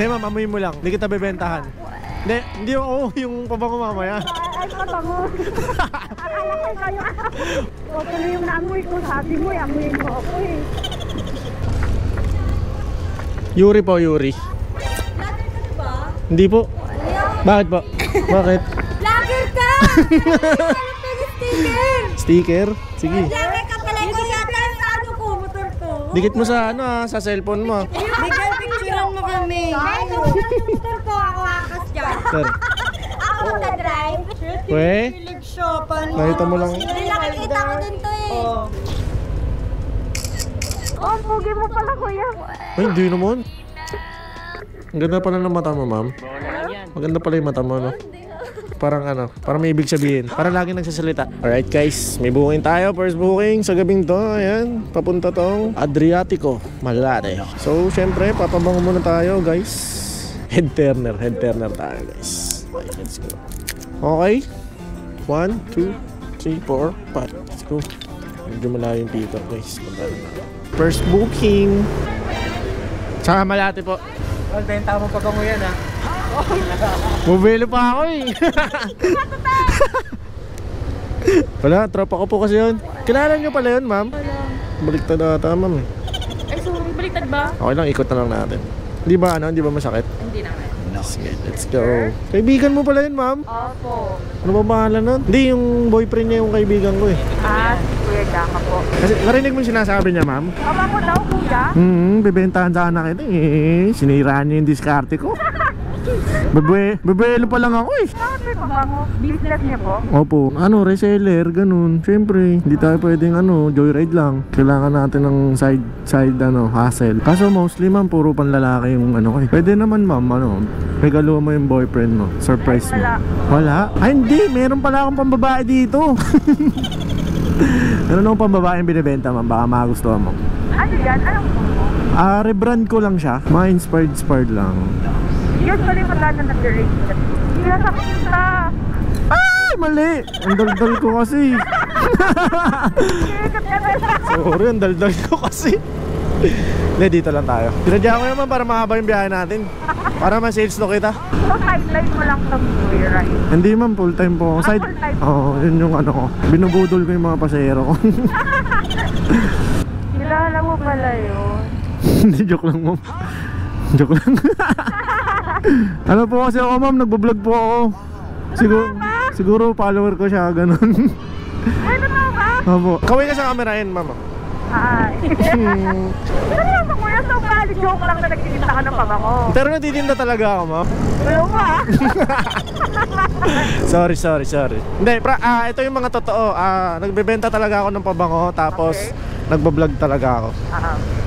Hindi ma'am, amoy mo lang. Hindi kita bebentahan. Hindi yung pabango mamaya. Ay, pabango. Akala ko kayo. O, tuloy yung naamoy ko. Sabi mo, amoyin mo ako eh. Yuri po, Yuri. Lager ka na ba? Hindi po. Bakit po? Bakit? Lager ka! Sticker! Sticker? Sige. Lager ka pala ko yata sa ano ko, motor ko. Dikit mo sa sa cellphone mo. Bigay picturean mo kami. Ay, ito wala sa motor ko. Ako akas dyan. Sir. Ako magta-drive. We? Nakita mo lang. Hindi nakikita ko din to eh. Oh, pugi mo pala, kuya. Ay, hindi naman. Ang ganda pala ng mata mo, ma'am. Maganda pala yung mata mo, no? Parang parang may ibig sabihin. Parang lagi nagsasalita. Alright guys, may booking tayo. First booking sa gabing to. Ayan, papunta tong Adriatico, Malate. So, syempre, papabango muna tayo, guys. Head turner tayo, guys. Okay, let's go. Okay. 1, 2, 3, 4, 5. Let's go. Medyo malayo yung pito, guys. First booking. Saka Malate po. Well, benta mo pa bango yan ha. Bubelo pa ako eh. Wala, tropa ko po kasi yun. Kilala nyo pala yun, ma'am? Baliktad ata, ma'am. Ay, sorry, baliktad ba? Okay lang, ikot na lang natin. Di ba masakit? Hindi naman. Sige, let's go. Kaibigan mo pala yun, ma'am? Opo. Ano ba pangalan nun? Hindi, yung boyfriend niya yung kaibigan ko eh. Si Kuya Jaka po. Kasi narinig mo yung sinasabi niya, ma'am? Pabango daw, kuya. Bibentahan sana kita eh. Siniraan niya yung diskarte ko. Bebelo pa lang ako eh. Bakit may pabango? Business niya po? Opo, reseller, ganun. Siyempre, hindi tayo pwedeng joyride lang. Kailangan natin ng side hassle. Kaso mostly ma'am, puro panlalaki yung eh. Pwede naman ma'am, regalo mo yung boyfriend mo. Surprise mo. Wala? Ay hindi, meron pala akong pambabae dito. Meron akong pambabae yung binibenta ma'am, baka magustuhan mo. Ano yan? Anong po? Rebrand ko lang siya. Mga inspired lang. Usually, wala na nag-rate. Hindi na sa kita. Ay, mali! Ang daldal ko kasi. Sorry, ang daldal ko kasi. Hindi, dito lang tayo. Pinadya ko naman para mahaba yung biyahe natin. Para ma-sales to kita. So, sideline mo lang sa buhay, right? Hindi man, full time po. Full time? Oo, yun yung ko. Binubudol ko yung mga pasahero ko. Kilala mo pala yun. Hindi, joke lang ma'am. Joke lang. Ano po kasi ako ma'am, nagbablog po ako. Siguro follower ko siya, ganun. Ano ba? Opo. Kawin ka sa camera yun, ma'am. Ay. Ano naman kuya? So, bali joke lang na nagtitinda ka ng pabango. Pero natitinda talaga ako, ma'am. Wala ba? Sorry. Hindi, ito yung mga totoo. Nagbebenta talaga ako ng pabango, tapos nagbablog talaga ako.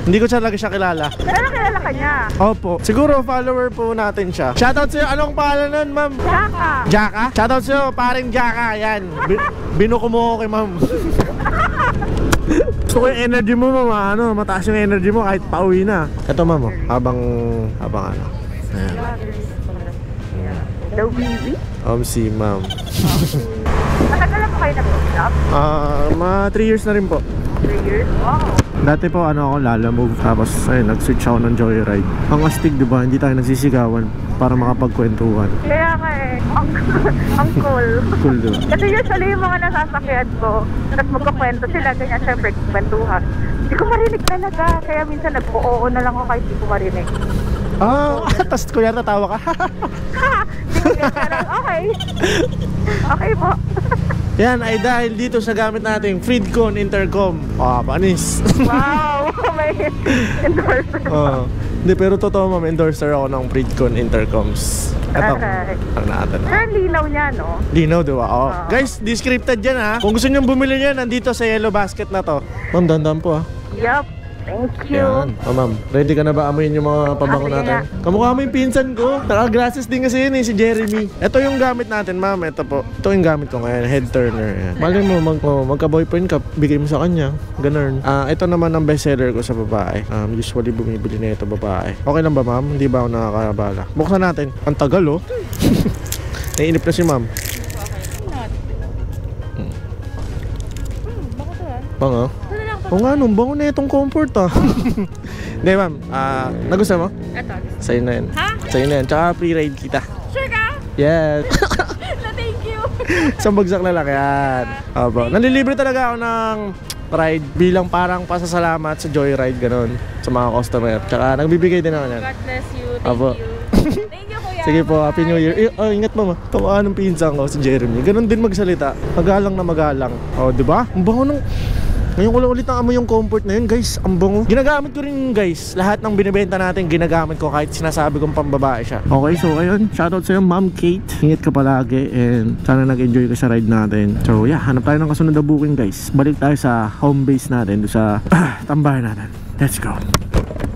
Hindi ko talaga siya kilala. Pero kilala ka niya? Opo. Siguro follower po natin siya. Shoutout sa'yo. Anong pangalan nun, ma'am? Jaka. Jaka? Shoutout sa'yo, paring Jaka. Yan. Binuko mo ako kay ma'am. Gusto ko yung energy mo, ma'am. Mataas yung energy mo kahit pauwi na. Ito, ma'am. Habang Ayan. Daw baby? Si ma'am. Matagal na po kayo nag-stop? Mga 3 years na rin po. 3 years? Wow. Dati po ako lalamove, tapos nag-switch ako ng joyride. Ang astig, diba? Hindi tayo nagsisigawan para makapagkwentuhan. Kaya nga ang cool. Cool, diba? Kasi usually yung mga nasasakyan ko, tapos magkakwento sila, ganyan syempre kwentuhan. Hindi ko marinig talaga, kaya minsan nag-oo na lang ako kahit hindi ko marinig. Tapos kuya natawa ka. Okay. Okay po. Yan ay dahil dito sa gamit nating Fridcon Intercom. Panis. Wow, may endorser. Hindi, pero totoo ma'am, endorser ako ng Fridcon Intercoms. Ito, natin. Pero linaw niya, no? Linaw, diba? Guys, descripted yan ha. Kung gusto nyo bumili niyan, nandito sa yellow basket na to. Ma'am, dandan po ha. Yup. Thank you. Yan. Ma'am, ready ka na ba amoyin yung mga pabango natin? Kamukha mo yung pinsan ko. Naka-glasses din kasi yun si Jeremy. Ito yung gamit natin, ma'am. Ito po. Ito yung gamit ko ngayon, head turner. Yan. Mali mo, magka-boyfriend ka, bigay mo sa kanya. Ganun. Ito naman ang bestseller ko sa babae. Usually bumibili na ito babae. Okay lang ba, ma'am? Hindi ba ako nakakabala? Buksan natin. Ang tagal, oh. Naiinip na si ma'am. Bango? Oo nga, bango na itong comfort, ah. Hindi, ma'am. Nagustuhan mo? Eto. Sa'yo na yan. Ha? Sa'yo na yan. Tsaka free ride kita. Sure ka? Yes. Na thank you. Sa bagsak na lang yan. Opo. Nalilibre talaga ako ng ride bilang parang pasasalamat sa Joyride, ganun, sa mga customer. Tsaka nagbibigay din ako yan. God bless you. Thank Apo. you. Thank you, kuya. Sige po, Happy New Year. Ingat mama. Tawaan ng pinsan ko, si Jeremy. Ganun din magsalita. Magalang na magalang. O, di ba? Ang bango nung... Ngayon ko lang ulit ang amoy yung comfort na yun, guys. Ang bango. Ginagamit ko rin, guys. Lahat ng binibenta natin, ginagamit ko kahit sinasabi kong pambabae siya. Okay, so ayun. Shoutout sa'yo, Ma'am Kate. Ingat ka palagi and sana nag-enjoy ka sa ride natin. So yeah, hanap tayo ng kasunod na booking, guys. Balik tayo sa home base natin, doon sa tambahan natin. Let's go.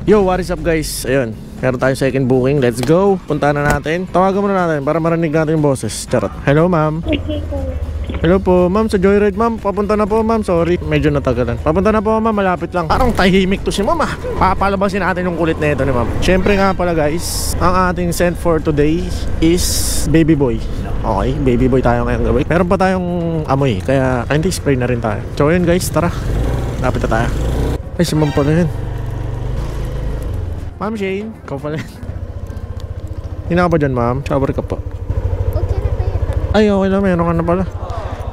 Yo, what is up, guys? Ayun. Meron tayong second booking. Let's go. Punta na natin. Tawagan muna natin para marinig natin yung boses. Charot. Hello, ma'am. Hello po, ma'am, sa Joyride, ma'am. Papunta na po, ma'am. Sorry, medyo natagalan. Papunta na po, ma'am. Malapit lang. Parang tahimik to si ma'am, ah. Papalabasin natin yung kulit na ito ni ma'am. Siyempre nga pala, guys, ang ating scent for today is Baby Boy. Okay, Baby Boy tayo ngayong gabi. Meron pa tayong amoy, kaya anti-spray na rin tayo. So yun, guys, tara. Lapit na tayo. Ay, si ma'am pala yun. Ma'am Shane, ikaw pala yun. Hindi ka ba dyan, ma'am? Shower ka pa. Okay na tayo. Ay, okay na, meron ka na pala.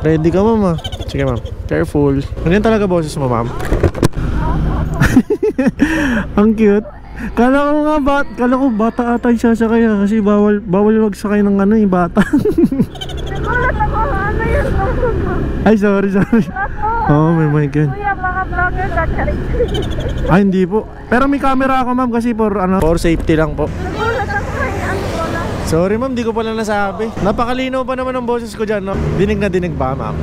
Ready ka, ma'am, ah. Sige, ma'am. Careful. Ganyan talaga boses mo, ma'am. Ang cute. Kala ko bata ata yung sasakay, kasi bawal magsakay ng ano yung bata. Nagulat ako, ano yun? Ay, sorry. Oo, may mic yan. Kuya, mga vlogger ka, charit. Ay, hindi po. Pero may camera ako, ma'am, kasi for safety lang po. Nagulat ako, ano ko na. Sorry, ma'am, di ko pala nasabi. Napakalinaw pa naman ang boses ko dyan, no? Dinig na dinig ba, ma'am?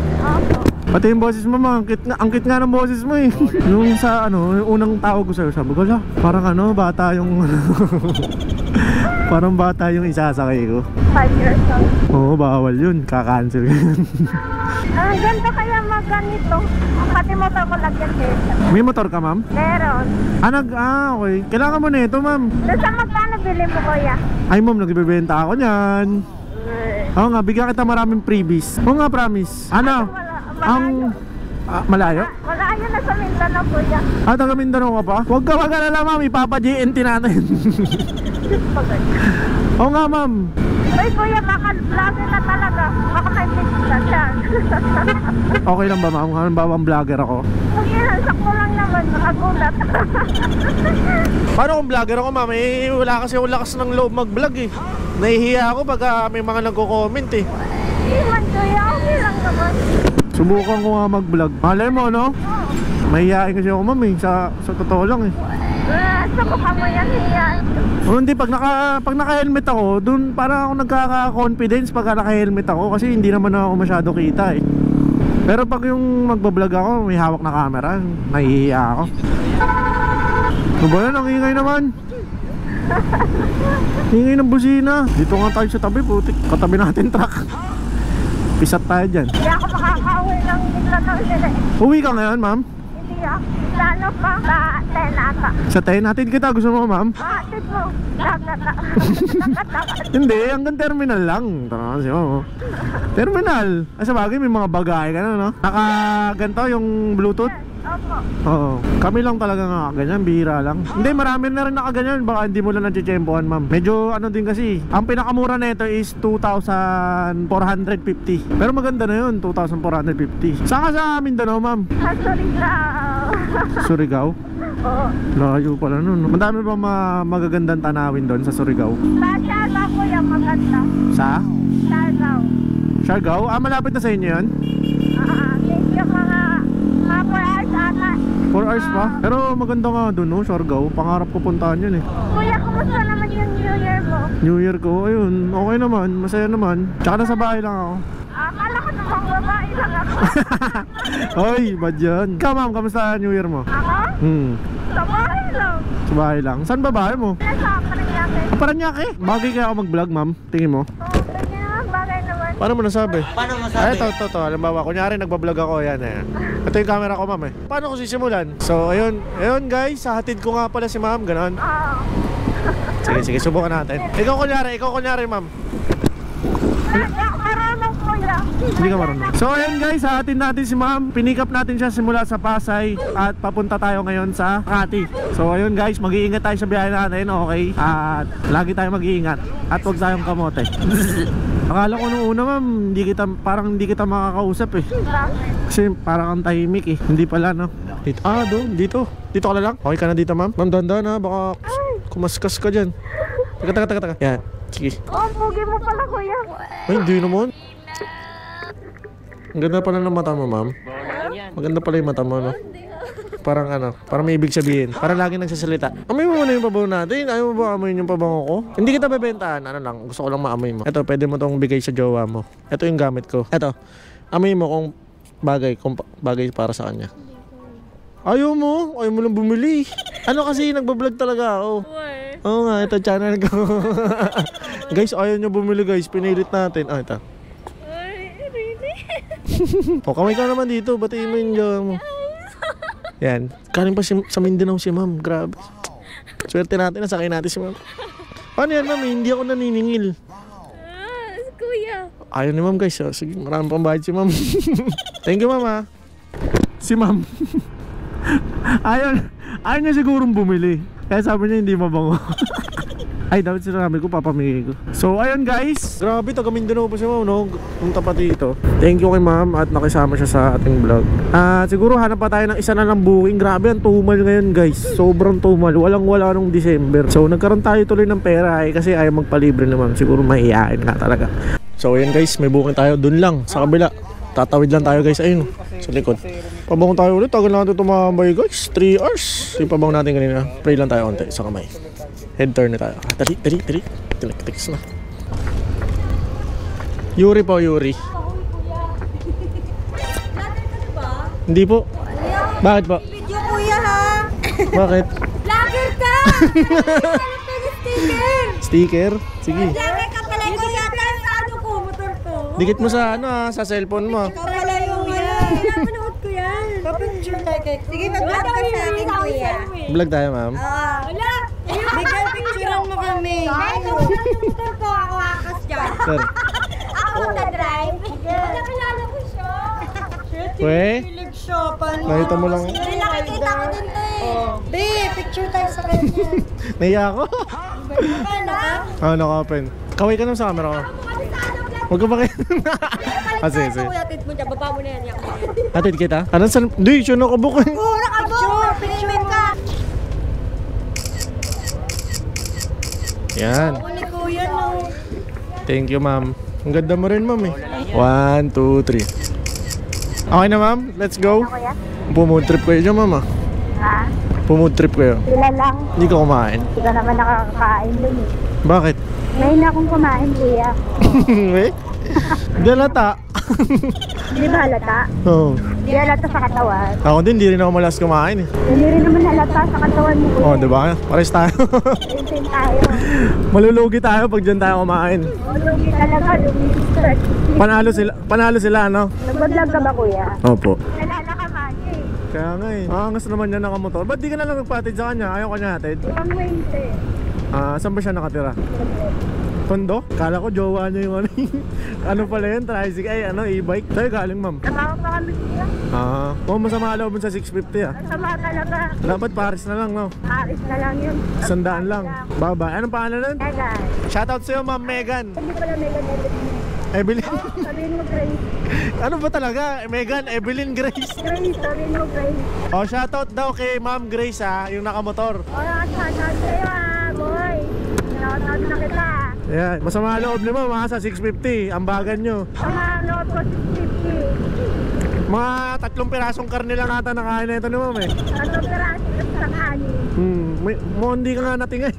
Pati yung boses mo, ma'am, ang cute nga ng boses mo eh. Yung sa yung unang tawag ko sa'yo, sabi ko, parang bata yung parang bata yung isasakay ko. 5 years old. Oo, bawal yun, kakancel ka yun. Ganito kaya ganito. Pati motor ko lagyan dito. May motor ka, ma'am? Meron. Okay. Kailangan mo na ito, ma'am. Doon sa magkano bili mo, kuya? Ay, ma'am, nagbibenta ako niyan. Oo nga, bigyan kita maraming freebies. Oo nga, promise. Malayo? Malayo na sa Mindanao, kuya. Taga Mindanao ka pa? Huwag ka mag-alala, ma'am. Ipapa-GNT natin. Oo nga, ma'am. Uy, kuya, baka vlogger na talaga. Baka may fix na dyan. Okay lang ba, ma'am? Halimbawa, vlogger ako. Kuya, sakto lang naman. Nakagulat. Paano kung vlogger ako, ma'am? Wala kasi ako lakas ng loob mag-vlog eh. Nahihiya ako pag may mga nagko-comment eh. Hindi man, kuya. Okay lang naman. Subukan ko nga mag-vlog. Malay mo, no? Mahihiyain kasi ako, ma'am eh. Sa totoo lang eh. Subukan mo yan, hiya. Hindi, pag naka-helmet ako, dun parang ako nagkaka-confidence pag naka-helmet ako kasi hindi naman ako masyado kita eh. Pero pag yung magbablog ako, may hawak na camera, nahihiya ako. Ano ba yan? Ang ingay naman. Ingay ng busina. Dito nga tayo sa tabi, putik. Katabi natin truck. Pisat tayo dyan. Hindi ako makaka-uwi ng Mindanao sila eh. Uwi ka ngayon, ma'am? Hindi ako. Lalo pa. Sa 10 ata. Sa 10? Hatid kita. Gusto mo, ma'am? Hatid mo. Nagata. Hindi, hanggang terminal lang. Tara kasi mo. Terminal. Sa bagay, may mga bagay ka na, no? Nakaganto yung Bluetooth. Opo. Oo. Kami lang talaga nga ganyan, bihira lang. Hindi, marami na rin nakaganyan. Baka hindi mo lang natitsempohan, ma'am. Medyo din kasi. Ang pinakamura nito is 2,450. Pero maganda na yun, 2,450. Saan ka sa Mindanao, ma'am? Surigao. Surigao? Oo. Layo pala nun. Madami ba magagandang tanawin doon sa Surigao? Sa Siargao ko yung maganda. Sa? Siargao. Siargao? Malapit na sa inyo yun? Yung mga 4 hours ata. 4 hours pa? Pero maganda nga doon, no? Siargao. Pangarap ko puntahan yun eh. Kuya, kumusta naman yung New Year mo? New Year ko, ayun, okay naman, masaya naman. Tsaka nasa bahay lang ako. Akala ko namang babae lang ako. Hoy, bad yan. Ikaw, ma'am, kamusta New Year mo? Ako? Sa bahay lang. Sa bahay lang. Saan ba bahay mo? Nasa Paranaque. Paranaque? Bagay kaya ako mag-vlog, ma'am? Tingin mo? Oo, ganyan naman bagay naman. Paano mo nasabi? Ay, ito. Halimbawa, kunyari nagbablog ako, yan eh. Ito yung camera ko, ma'am eh. Paano ko sisimulan? So, ayun guys, hahatid ko nga pala si ma'am, ganon. Oo. Sige, subukan natin. Ikaw kunyari, ma'am. Marunong kuya. Hindi ka marunong. So ayun guys, hahatid natin si ma'am. Pinick up natin siya simula sa Pasay at papunta tayo ngayon sa Makati. So ayun guys, mag-iingat tayo sa biyahe natin, okay? At lagi tayo mag-iingat at huwag tayong kamote. Akala ko nung una ma'am, parang hindi kita makakausap eh. Kasi parang ang tahimik eh. Hindi pala no. Dito. Ah, doon, dito. Dito ka na lang. Okay ka na dito ma'am? Ma'am, dahan-dahan ha, baka kumaskas ka dyan. Taka. Yan, sige. Oh, pugi mo pala, kuya. Ay, hindi naman. Ang ganda pala ng mata mo, ma'am. Maganda pala yung mata mo, no? Parang parang may ibig sabihin. Parang lagi nagsasalita. Amoy mo muna yung pabango natin. Ayaw mo ba amoyin yung pabango ko? Hindi kita bebentahan. Ano lang, gusto ko lang maamoy mo. Ito, pwede mo tong bigay sa jowa mo. Ito yung gamit ko. Ito, amoy mo kung bagay para sa kanya. Ayaw mo lang bumili. Ano kasi, nagbablog talaga ako. Oo nga, ito channel ko. Guys, ayaw nyo bumili guys. Pinilit natin. Ah, ito. O, kamay ka naman dito. Batiin mo yung jowa mo. Yan. Kaling pa sa Mindanao si ma'am. Grabe. Swerte natin. Nasakay natin si ma'am. Paano yan ma'am? Hindi ako naniningil. Kuya. Ayaw ni ma'am guys. Oh. Sige, marami pang bayad si ma'am. Thank you ma'am ha. Si ma'am. Ayaw niya sigurong bumili. Kaya sabi niya hindi mabango. Ay, dapat sinabi ko, papamigay ko. So, ayun guys. Grabe, taga Mindanao pa si ma'am, no? Kung tapat dito. Thank you kay ma'am at nakisama siya sa ating vlog. Siguro hanap pa tayo ng isa na lang booking. Grabe, ang tumal ngayon guys. Sobrang tumal. Walang-wala nung December. So, nagkaroon tayo tuloy ng pera kasi ayaw magpalibre na ma'am. Siguro maiyain nga talaga. So, ayun guys, may booking tayo. Dun lang, sa kabila. Tatawid lang tayo guys. Ayun, sa likod. Pabango tayo ulit. Tagal natin tumambay guys. 3 hours. Yung pabango natin kanina. Pray lang tayo konti sa kamay. Head turn na tayo. Dali. Tinik-tiks na. Yuri po, Yuri. Hindi po. Bakit po? Video kuya ha. Bakit? Vlogger ka. Sticker? Sige. Vlogger ka pala kuya. Tapos ano ko, motor ko. Dikit mo sa sa cellphone mo. Ikaw pala yung pinapanood ko yan. Papicture tayo kay. Sige, mag-vlog ka sa akin kuya. Vlog tayo ma'am. Wala. Bigyan picturean mo kami. Ito motor ko. Ako akas dyan. Sir. Ako magta-drive. Nakilala ko siya. We? Pilig siya. Paano? Nakita mo lang. Hindi nakikita ko din to eh. Be, picture tayo sa kanya. Naiya ako. Ano ka? Naka-open. Kaway ka naman sa camera ko. Huwag ka ba kayo? Sige. Atid mo dyan. Baba mo na yan. Yak mo yan. Atid kita? Ano saan? Hindi, siya nakabuk eh. Pura ka po. Picture ka. Yan. Ako ni kuya no. Thank you ma'am. Ang ganda mo rin ma'am eh. 1, 2, 3. Okay na ma'am, let's go. Kuya? Pumood trip kayo dyan ma'am ah. Ha? Pumood trip kayo. Sila lang. Hindi ka kumain. Hindi ka naman nakakakain dun eh. Bakit? Ngayon na akong kumain, kuya. Eh? Dalata. Hindi ba halata? Oo. Hindi halata sa katawan. Ako din, hindi rin ako malas kumain eh. Hindi rin naman halata sa katawan mo. Oh, di ba? Pares tayo. Tintin tayo. Malulugi tayo pag dyan tayo kumain. Lugi talaga, lugi. Panalo sila, ano? Nag-vlog ka ba, kuya? Opo. Nalala ka man eh. Kaya nga eh. Angas naman niya nakamotor. Ba't di ka na lang nagpatid sa kanya? Ayaw ka niya hatid? Ang wente. Saan ba siya nakatira? Tondo? Kala ko jowa niya yung ano pala yun? Tricycle, e-bike. Sa'yo galing ma'am. Trabaho pa kami siya. Masama loob sa 650 ah. Masama talaga. Dapat Paris na lang, no? Aris na lang yun. 100 lang. Bye-bye. Anong pangalan nun? Megan. Shoutout sa'yo, ma'am Megan. Hindi pala Megan Evelyn. Sabihin mo Grace. Ano ba talaga? Megan, Evelyn, Grace. Grace, sabihin mo Grace. Oh, shoutout daw kay ma'am Grace yung nakamotor. Shoutout sa'yo boy. Shoutout na kita. Yeah, masama loob ni ma'am sa 650. Ambagan nyo. Mga loob ko 650. Mga 3 pirasong karne lang ata nakain na ito ni ma'am eh. Ano peraso sa kanin? Hindi ka nga natingay.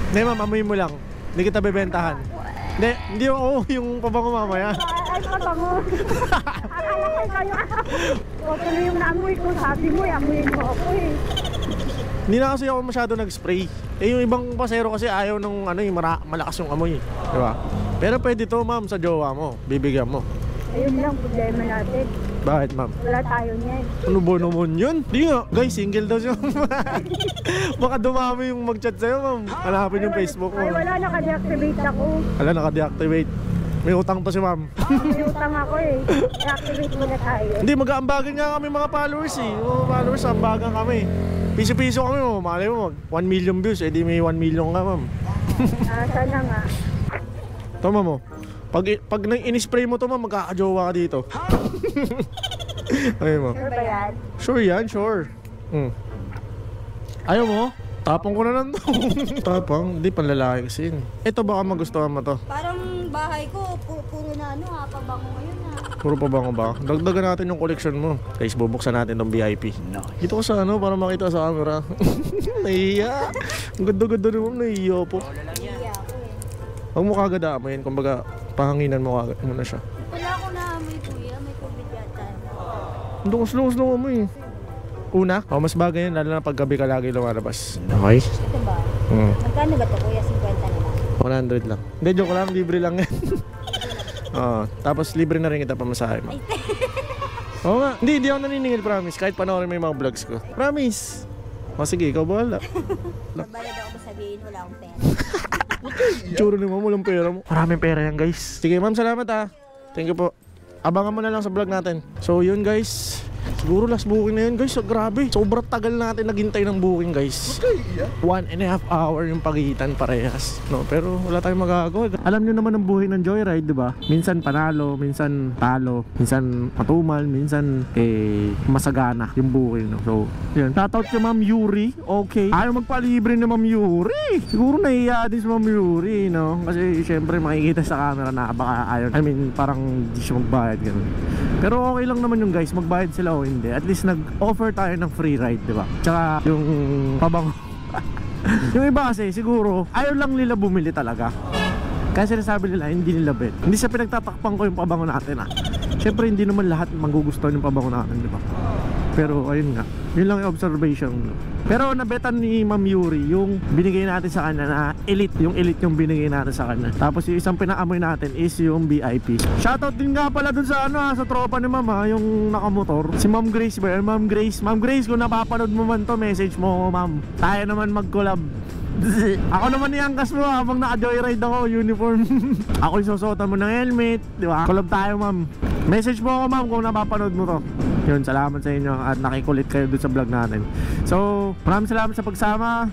Hindi ma'am, amoy mo lang. Hindi kita bebentahan. Hindi yung pabango mamaya. Ay, pabango. Akala ko kayo. Huwag ko na yung naamoy ko. Sabi mo, amoyin mo ako eh. Hindi na kasi ako masyado nag-spray. Yung ibang pasero kasi ayaw nung malakas yung amoy. Diba? Pero pwede to ma'am sa jowa mo. Bibigyan mo. Ayun lang, problema natin. Bakit ma'am? Wala tayo niyan. Ano ba naman yun? Di nga. Guys, single daw siya. Baka dumami yung mag-chat sa'yo ma'am. Hanapin yung Facebook mo. Ay, wala, naka-deactivate ako. Naka-deactivate. May utang pa si ma'am. May utang ako eh. I-activate mo na tayo. Hindi, mag-aambagan nga kami mga followers eh. Mga followers, ambagan kami. Piso-piso kami mo. Malay mo, 1 million views. Eh di may 1 million ka, ma'am. Sana nga. Tama mo. Pag in-spray mo to, ma'am, magkakajowa ka dito. Ayun mo. Sure ba yan? Sure yan, sure. Ayaw mo? Tapang ko na lang to. Tapang? Hindi, panlalaki kasi yun. Ito baka magustuhan mo to. Parang bahay ko, puro na ano ha, pabango ngayon ha. Puro pa bango ba? Dagdagan natin yung collection mo. Guys, bubuksan natin tong VIP. Ito ko sa ano, para makita sa camera. Nahiya. Ang ganda-ganda naman, nahiya po. Iya ako eh. Huwag mo kagad amoyin, kumbaga pahanginan mo kagad muna siya. Wala ako na amoy kuya, may COVID yata. Ang slow mo eh. Una, mas bagay yan, lalo na pag gabi ka lagi lumalabas. Okay? Ito ba? Magkano ba ito kuya? 50 na lang. 100 lang. Hindi, joke lang, libre lang yan. Tapos libre na rin kita pamasahe mo. Oo nga, hindi ako naniningil, promise. Kahit panoorin mo yung mga vlogs ko. Promise. O sige, ikaw bahala. Mabayad ako sabihin, wala akong pera. Tsura ni ma'am, walang pera mo. Maraming pera yan, guys. Sige, ma'am, salamat ha. Thank you po. Abangan mo na lang sa vlog natin. So, yun guys. Siguro last booking na yun, guys. So, grabe. Sobrang tagal natin naghintay ng booking, guys. 1.5 hour yung pagitan parehas. No, pero wala tayong magagawa. Alam nyo naman ang buhay ng Joyride, di ba? Minsan panalo, minsan talo, minsan matumal, minsan masagana yung booking. No? So, yun. Shoutout kay Ma'am Yuri. Okay. Ayaw magpalibre ni Ma'am Yuri. Siguro nahiya din si Ma'am Yuri, no? Kasi syempre makikita sa camera na baka ayaw. I mean, parang di siya magbayad. Ganun. Pero okay lang naman yung guys, magbayad sila o hindi. At least nag-offer tayo ng free ride, di ba? Tsaka yung pabango. Yung iba kasi siguro ayaw lang nila bumili talaga. Kasi sinasabi nila hindi nila bet. Hindi sa pinagtatakpan ko yung pabango natin Syempre hindi naman lahat magugustuhan yung pabango natin, di ba? Pero ayun nga, yun lang yung observation. Pero nabetan ni Ma'am Yuri yung binigay natin sa kanya na elite. Yung elite yung binigay natin sa kanya. Tapos yung isang pinaamoy natin is yung VIP. Shoutout din nga pala dun sa sa tropa ni Ma'am yung nakamotor. Si Ma'am Grace ba? Ma'am Grace, kung napapanood mo man to, message mo, Ma'am. Tayo naman mag-collab. Ako naman iangkas mo habang naka-joyride ako, uniform. Ako yung susuotan mo ng helmet, di ba? Collab tayo, Ma'am. Message mo ako, Ma'am, kung napapanood mo to. Yun, salamat sa inyo at nakikulit kayo dun sa vlog natin. So, maraming salamat sa pagsama.